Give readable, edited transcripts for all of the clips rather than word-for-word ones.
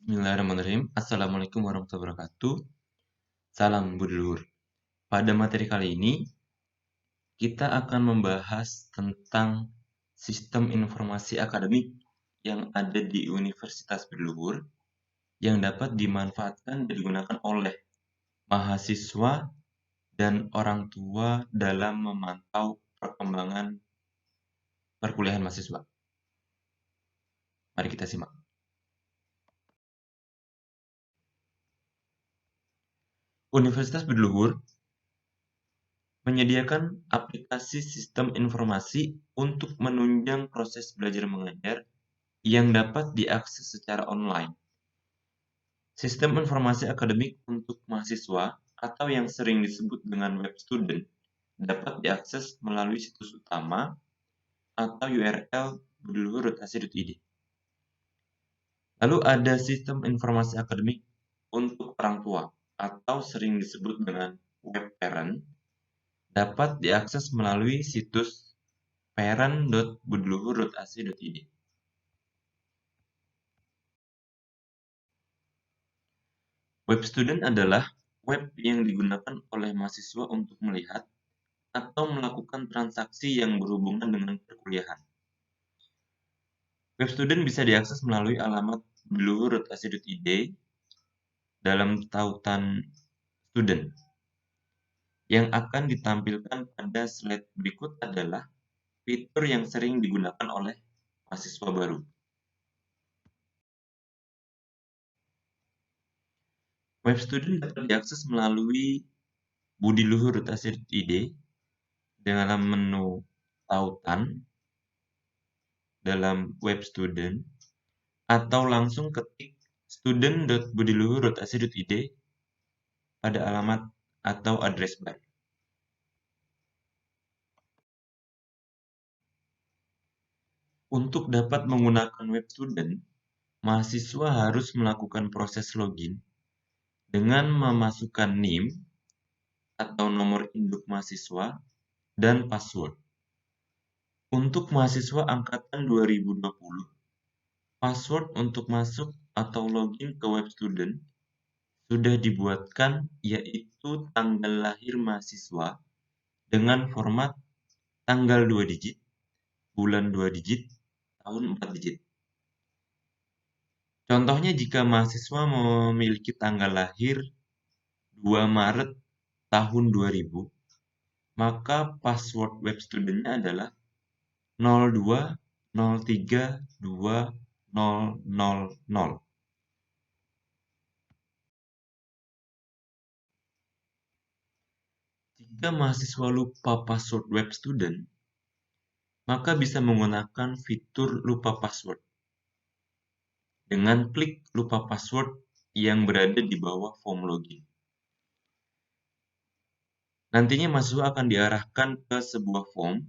Bismillahirrahmanirrahim. Assalamualaikum warahmatullahi wabarakatuh. Salam Budi Luhur. Pada materi kali ini, kita akan membahas tentang sistem informasi akademik yang ada di Universitas Budi Luhur yang dapat dimanfaatkan dan digunakan oleh mahasiswa dan orang tua dalam memantau perkembangan perkuliahan mahasiswa. Mari kita simak. Universitas Budi Luhur menyediakan aplikasi sistem informasi untuk menunjang proses belajar mengajar yang dapat diakses secara online. Sistem informasi akademik untuk mahasiswa atau yang sering disebut dengan web student dapat diakses melalui situs utama atau URL budiluhur.ac.id. Lalu ada sistem informasi akademik untuk orang tua atau sering disebut dengan web parent dapat diakses melalui situs parent.budiluhur.ac.id. Web student adalah web yang digunakan oleh mahasiswa untuk melihat atau melakukan transaksi yang berhubungan dengan perkuliahan. Web student bisa diakses melalui alamat budiluhur.ac.id dalam tautan student. Yang akan ditampilkan pada slide berikut adalah fitur yang sering digunakan oleh mahasiswa baru. Web student dapat diakses melalui budiluhur.ac.id dalam menu tautan dalam web student atau langsung ketik student.budiluhur.ac.id pada alamat atau address bar. Untuk dapat menggunakan web student, mahasiswa harus melakukan proses login dengan memasukkan NIM atau nomor induk mahasiswa dan password. Untuk mahasiswa angkatan 2020, password untuk masuk atau login ke web student sudah dibuatkan, yaitu tanggal lahir mahasiswa dengan format tanggal 2 digit, bulan 2 digit, tahun 4 digit. Contohnya jika mahasiswa memiliki tanggal lahir 2 Maret tahun 2000, maka password web student-nya adalah 02032000. Jika mahasiswa lupa password web student, maka bisa menggunakan fitur lupa password dengan klik lupa password yang berada di bawah form login. Nantinya mahasiswa akan diarahkan ke sebuah form.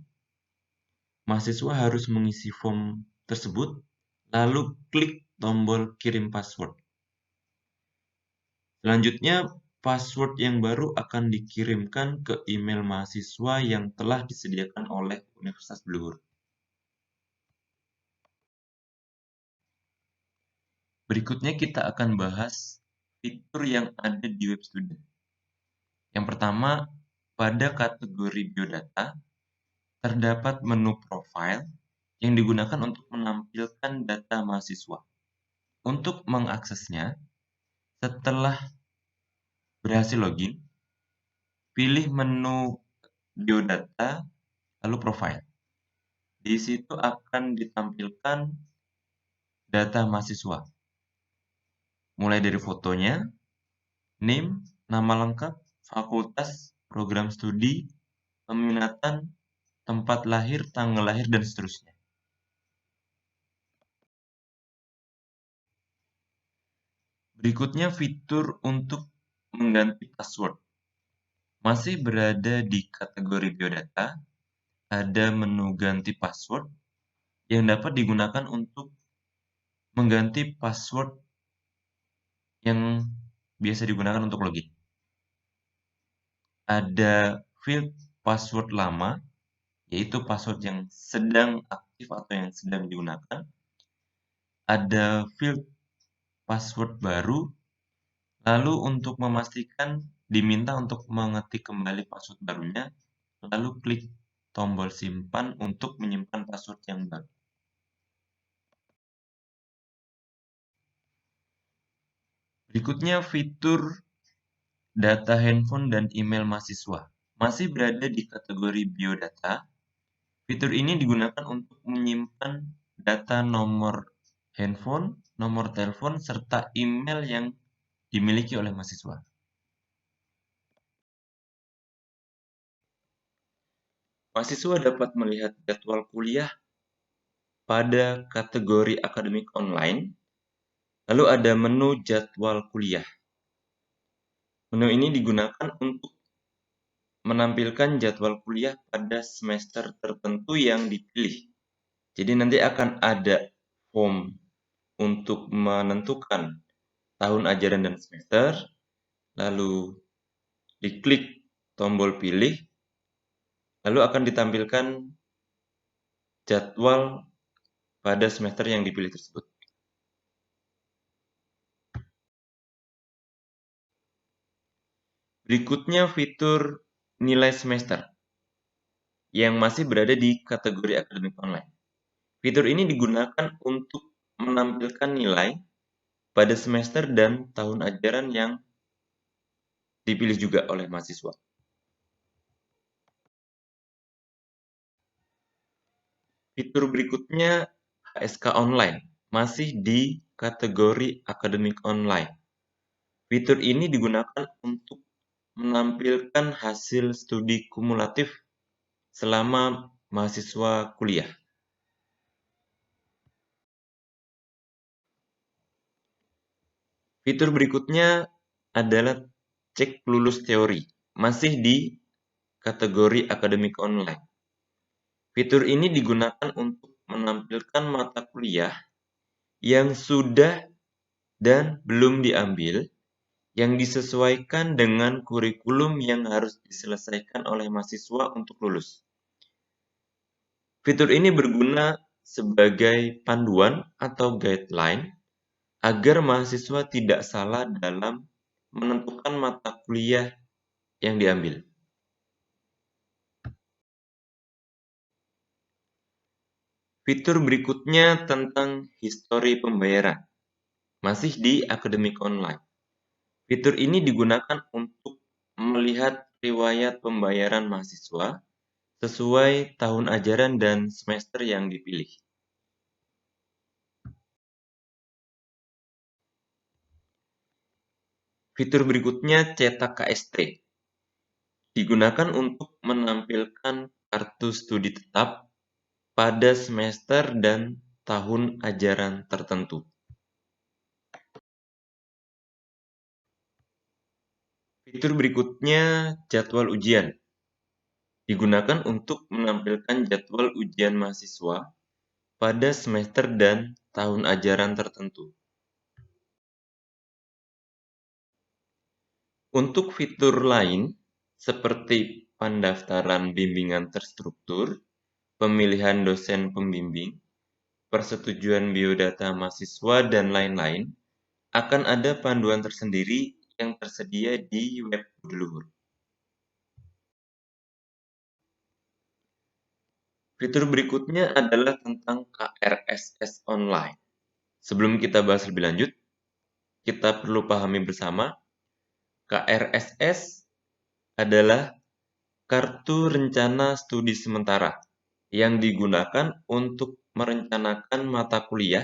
Mahasiswa harus mengisi form tersebut, lalu klik tombol kirim password. Selanjutnya, password yang baru akan dikirimkan ke email mahasiswa yang telah disediakan oleh Universitas Budi Luhur. Berikutnya kita akan bahas fitur yang ada di web student. Yang pertama, pada kategori biodata, terdapat menu profile yang digunakan untuk menampilkan data mahasiswa. Untuk mengaksesnya, setelah berhasil login, pilih menu biodata, lalu profile. Di situ akan ditampilkan data mahasiswa, mulai dari fotonya, NIM, nama lengkap, fakultas, program studi, peminatan, tempat lahir, tanggal lahir, dan seterusnya. Berikutnya fitur untuk mengganti password. Masih berada di kategori biodata, ada menu ganti password yang dapat digunakan untuk mengganti password yang biasa digunakan untuk login. Ada field password lama, yaitu password yang sedang aktif atau yang sedang digunakan. Ada field password baru, lalu untuk memastikan diminta untuk mengetik kembali password barunya, lalu klik tombol simpan untuk menyimpan password yang baru. Berikutnya fitur data handphone dan email mahasiswa. Masih berada di kategori biodata. Fitur ini digunakan untuk menyimpan data nomor handphone, nomor telepon, serta email yang dimiliki oleh mahasiswa. Mahasiswa dapat melihat jadwal kuliah pada kategori akademik online, lalu ada menu jadwal kuliah. Menu ini digunakan untuk menampilkan jadwal kuliah pada semester tertentu yang dipilih. Jadi nanti akan ada form untuk menentukan tahun ajaran dan semester, lalu diklik tombol pilih, lalu akan ditampilkan jadwal pada semester yang dipilih tersebut. Berikutnya fitur nilai semester yang masih berada di kategori akademik online. Fitur ini digunakan untuk menampilkan nilai pada semester dan tahun ajaran yang dipilih juga oleh mahasiswa. Fitur berikutnya HSK Online, masih di kategori akademik online. Fitur ini digunakan untuk menampilkan hasil studi kumulatif selama mahasiswa kuliah. Fitur berikutnya adalah cek lulus teori, masih di kategori akademik online. Fitur ini digunakan untuk menampilkan mata kuliah yang sudah dan belum diambil, yang disesuaikan dengan kurikulum yang harus diselesaikan oleh mahasiswa untuk lulus. Fitur ini berguna sebagai panduan atau guideline agar mahasiswa tidak salah dalam menentukan mata kuliah yang diambil. Fitur berikutnya tentang histori pembayaran, masih di akademik online. Fitur ini digunakan untuk melihat riwayat pembayaran mahasiswa sesuai tahun ajaran dan semester yang dipilih. Fitur berikutnya cetak KST. Digunakan untuk menampilkan kartu studi tetap pada semester dan tahun ajaran tertentu. Fitur berikutnya jadwal ujian. Digunakan untuk menampilkan jadwal ujian mahasiswa pada semester dan tahun ajaran tertentu. Untuk fitur lain, seperti pendaftaran bimbingan terstruktur, pemilihan dosen pembimbing, persetujuan biodata mahasiswa, dan lain-lain, akan ada panduan tersendiri yang tersedia di web Budiluhur. Fitur berikutnya adalah tentang KRSS Online. Sebelum kita bahas lebih lanjut, kita perlu pahami bersama, KRSS adalah Kartu Rencana Studi Sementara yang digunakan untuk merencanakan mata kuliah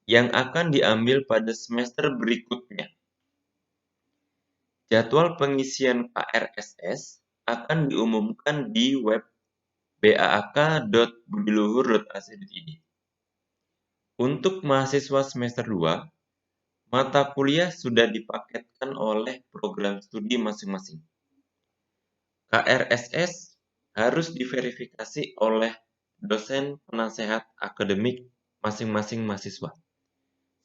yang akan diambil pada semester berikutnya. Jadwal pengisian KRSS akan diumumkan di web baak.budiluhur.ac.id. Untuk mahasiswa semester 2, mata kuliah sudah dipaketkan oleh program studi masing-masing. KRSS harus diverifikasi oleh dosen penasehat akademik masing-masing mahasiswa.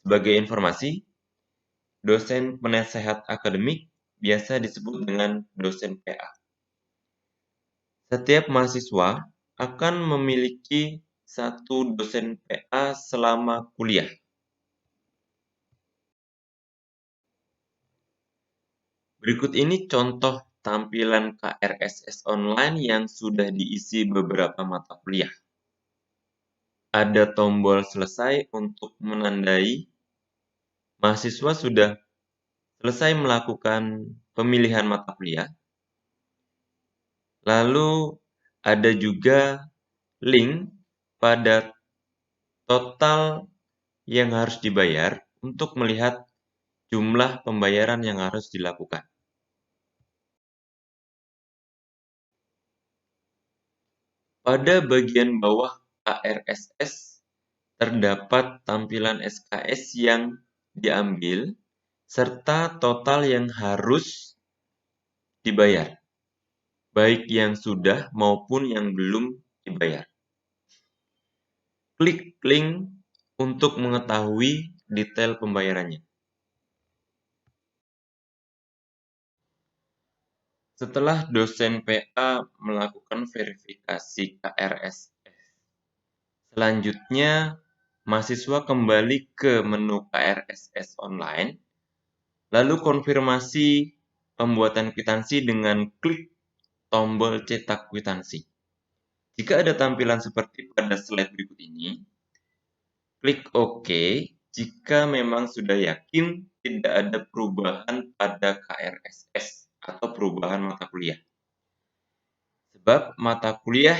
Sebagai informasi, dosen penasehat akademik biasa disebut dengan dosen PA. Setiap mahasiswa akan memiliki satu dosen PA selama kuliah. Berikut ini contoh tampilan KRSS online yang sudah diisi beberapa mata kuliah. Ada tombol selesai untuk menandai mahasiswa sudah selesai melakukan pemilihan mata kuliah. Lalu ada juga link pada total yang harus dibayar untuk melihat jumlah pembayaran yang harus dilakukan. Pada bagian bawah KRSS terdapat tampilan SKS yang diambil serta total yang harus dibayar, baik yang sudah maupun yang belum dibayar. Klik link untuk mengetahui detail pembayarannya. Setelah dosen PA melakukan verifikasi KRSS, selanjutnya mahasiswa kembali ke menu KRSS online, lalu konfirmasi pembuatan kwitansi dengan klik tombol cetak kwitansi. Jika ada tampilan seperti pada slide berikut ini, klik OK jika memang sudah yakin tidak ada perubahan pada KRSS atau perubahan mata kuliah. Sebab mata kuliah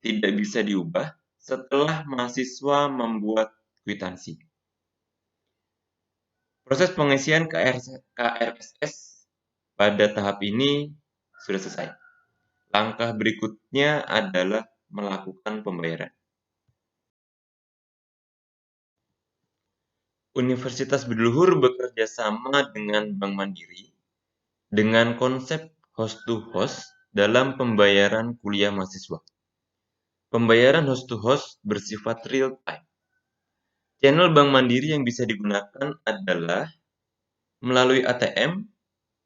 tidak bisa diubah setelah mahasiswa membuat kwitansi. Proses pengisian KRSS pada tahap ini sudah selesai. Langkah berikutnya adalah melakukan pembayaran. Universitas Bediluhur bekerja sama dengan Bank Mandiri dengan konsep host-to-host dalam pembayaran kuliah mahasiswa. Pembayaran host-to-host bersifat real-time. Channel Bank Mandiri yang bisa digunakan adalah melalui ATM,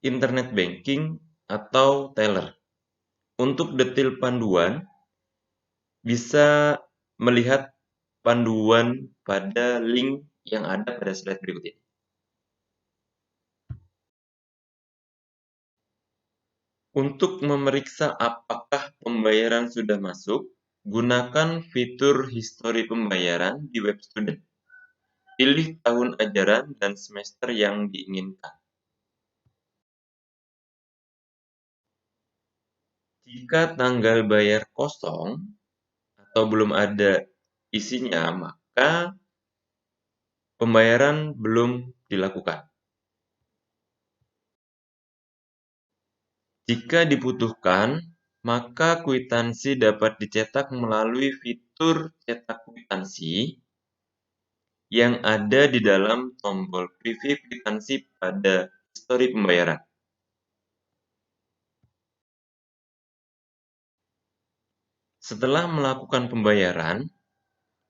internet banking, atau teller. Untuk detail panduan, bisa melihat panduan pada link yang ada pada slide berikut ini. Untuk memeriksa apakah pembayaran sudah masuk, gunakan fitur histori pembayaran di web student. Pilih tahun ajaran dan semester yang diinginkan. Jika tanggal bayar kosong atau belum ada isinya, maka pembayaran belum dilakukan. Jika dibutuhkan, maka kwitansi dapat dicetak melalui fitur cetak kwitansi yang ada di dalam tombol preview kwitansi pada histori pembayaran. Setelah melakukan pembayaran,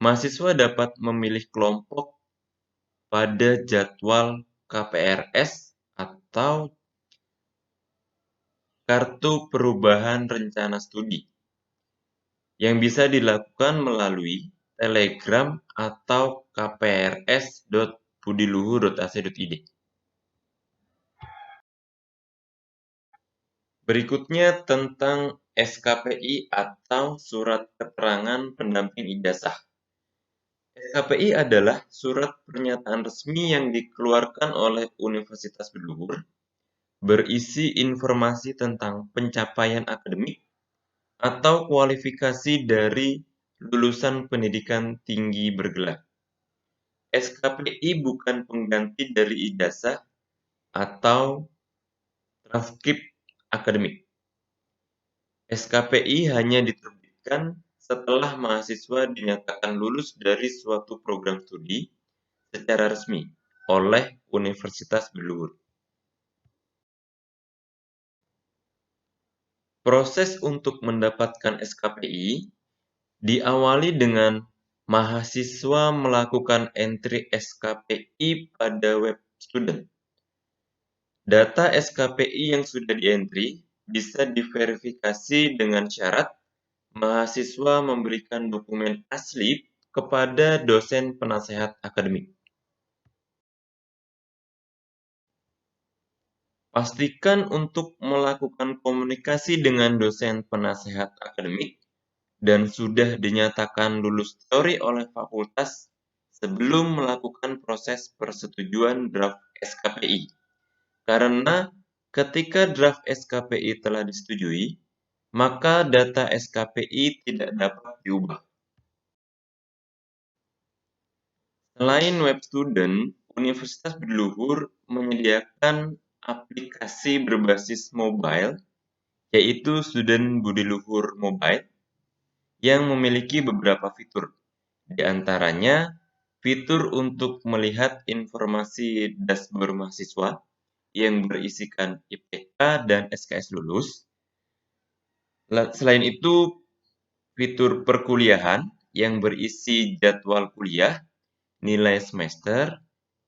mahasiswa dapat memilih kelompok pada jadwal KPRS atau Kartu Perubahan Rencana Studi, yang bisa dilakukan melalui Telegram atau kprs.budiluhur.ac.id. Berikutnya tentang SKPI atau Surat Keterangan Pendamping Ijazah. SKPI adalah surat pernyataan resmi yang dikeluarkan oleh Universitas Bediluhur, berisi informasi tentang pencapaian akademik atau kualifikasi dari lulusan pendidikan tinggi bergelar. SKPI bukan pengganti dari ijazah atau transkrip akademik. SKPI hanya diterbitkan setelah mahasiswa dinyatakan lulus dari suatu program studi secara resmi oleh Universitas Bediluhur. Proses untuk mendapatkan SKPI diawali dengan mahasiswa melakukan entry SKPI pada web student. Data SKPI yang sudah di-entry bisa diverifikasi dengan syarat mahasiswa memberikan dokumen asli kepada dosen penasehat akademik. Pastikan untuk melakukan komunikasi dengan dosen penasehat akademik dan sudah dinyatakan lulus teori oleh fakultas sebelum melakukan proses persetujuan draft SKPI. Karena ketika draft SKPI telah disetujui, maka data SKPI tidak dapat diubah. Selain Webstudent, Universitas Budi-Luhur menyediakan aplikasi berbasis mobile, yaitu Student Budi-Luhur Mobile, yang memiliki beberapa fitur. Di antaranya, fitur untuk melihat informasi dashboard mahasiswa yang berisikan IPK dan SKS lulus. Selain itu, fitur perkuliahan yang berisi jadwal kuliah, nilai semester,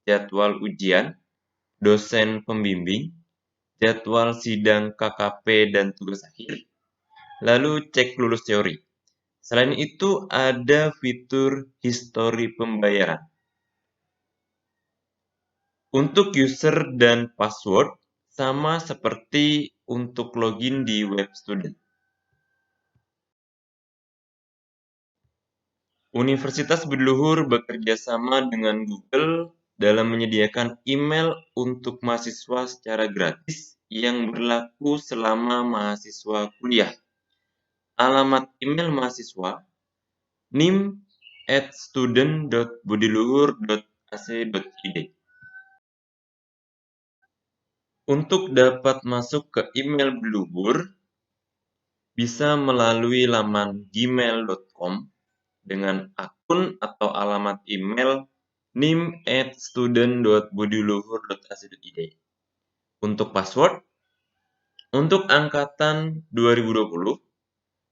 jadwal ujian, dosen pembimbing, jadwal sidang KKP dan tugas akhir, lalu cek lulus teori. Selain itu, ada fitur histori pembayaran. Untuk user dan password, sama seperti untuk login di Webstudent. Universitas Budi-Luhur bekerja sama dengan Google dalam menyediakan email untuk mahasiswa secara gratis yang berlaku selama mahasiswa kuliah. Alamat email mahasiswa nim@student.budiluhur.ac.id. Untuk dapat masuk ke email Budi-Luhur, bisa melalui laman gmail.com dengan akun atau alamat email nim@student.budiluhur.ac.id. Untuk password, untuk angkatan 2020,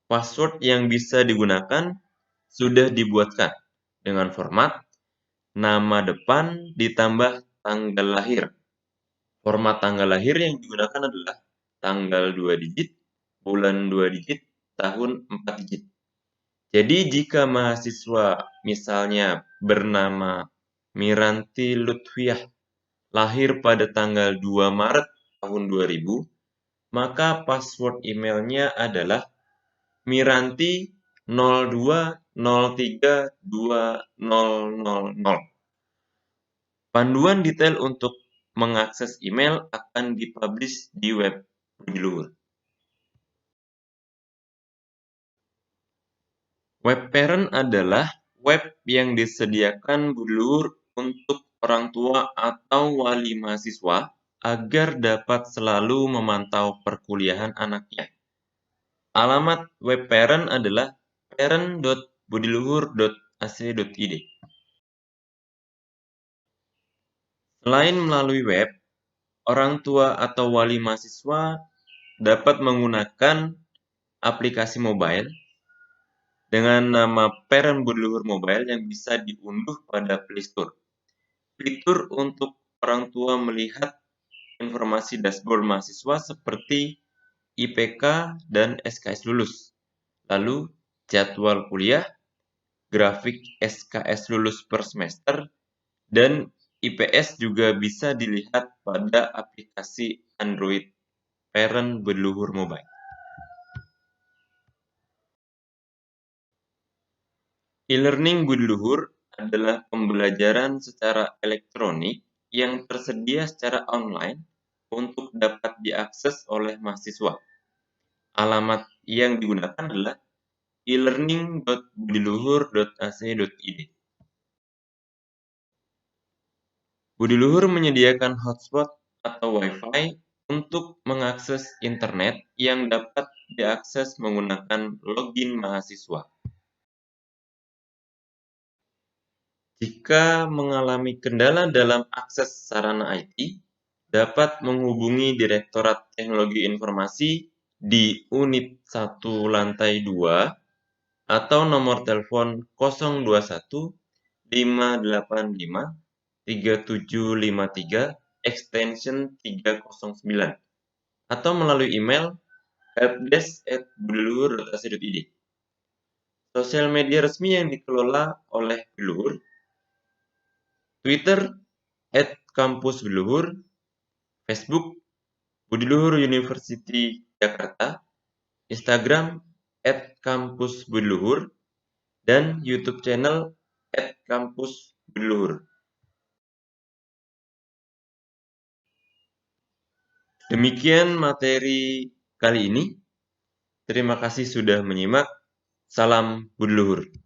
password yang bisa digunakan sudah dibuatkan dengan format nama depan ditambah tanggal lahir. Format tanggal lahir yang digunakan adalah tanggal 2 digit, bulan 2 digit, tahun 4 digit. Jadi jika mahasiswa misalnya bernama Miranti Lutfiah lahir pada tanggal 2 Maret tahun 2000, maka password emailnya adalah miranti02032000. Panduan detail untuk mengakses email akan dipublish di web Budi-Luhur. Web Parent adalah web yang disediakan Budi-Luhur untuk orang tua atau wali mahasiswa agar dapat selalu memantau perkuliahan anaknya. Alamat web parent adalah parent.budiluhur.ac.id. Selain melalui web, orang tua atau wali mahasiswa dapat menggunakan aplikasi mobile dengan nama Parent Budi-Luhur Mobile yang bisa diunduh pada Play Store. Fitur untuk orang tua melihat informasi dashboard mahasiswa seperti IPK dan SKS lulus, lalu jadwal kuliah, grafik SKS lulus per semester, dan IPS juga bisa dilihat pada aplikasi Android Parent Budi-Luhur Mobile. E-learning Budi-Luhur adalah pembelajaran secara elektronik yang tersedia secara online untuk dapat diakses oleh mahasiswa. Alamat yang digunakan adalah elearning.budiluhur.ac.id. Budi-Luhur menyediakan hotspot atau Wi-Fi untuk mengakses internet yang dapat diakses menggunakan login mahasiswa. Jika mengalami kendala dalam akses sarana IT, dapat menghubungi Direktorat Teknologi Informasi di Unit 1 Lantai 2 atau nomor telepon 021 585 3753 extension 309 atau melalui email helpdesk@budiluhur.ac.id. Sosial media resmi yang dikelola oleh Budi-Luhur: Twitter @kampusbudiluhur, Facebook Budiluhur University Jakarta, Instagram @kampusbudiluhur, dan YouTube channel @kampusbudiluhur. Demikian materi kali ini. Terima kasih sudah menyimak. Salam Budiluhur.